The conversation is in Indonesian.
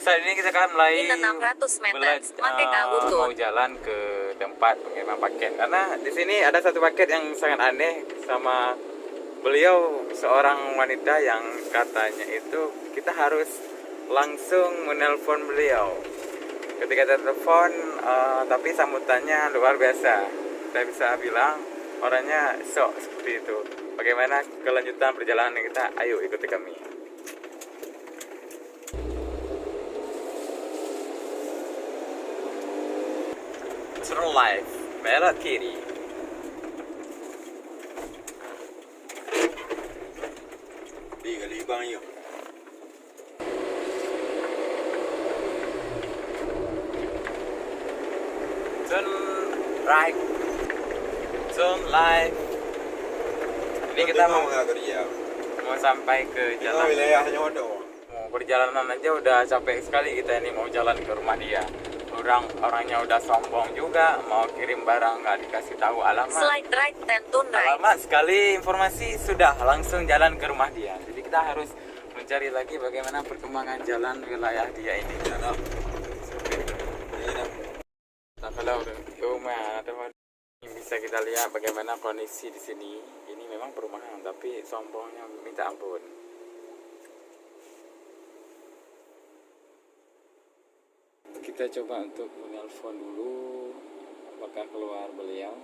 Saat ini kita akan mulai 600 meter, Merdeka Utun. mau jalan ke tempat pengiriman paket. Karena di sini ada satu paket yang sangat aneh sama beliau, seorang wanita yang katanya itu kita harus langsung menelpon beliau. Ketika kita telepon, tapi sambutannya luar biasa. Kita bisa bilang orangnya sok seperti itu. Bagaimana kelanjutan perjalanan kita? Ayo ikuti kami. Turn left, belok kiri. Libang yuk. Turn right, turn left. Ini kita mau kerja. sampai ke Kita jalan. wilayahnya ada. Mau perjalanan aja udah capek sekali kita ini mau jalan ke rumah dia. Orangnya udah sombong juga, mau kirim barang nggak dikasih tahu alamat. Slide right then turn right. Alamat sekali informasi sudah langsung jalan ke rumah dia. Jadi kita harus mencari lagi bagaimana perkembangan jalan wilayah dia ini. Nah, kalau rumah teman bisa kita lihat bagaimana kondisi di sini. Ini memang perumahan tapi sombongnya minta ampun. Kita coba untuk menelpon dulu apakah keluar beliau.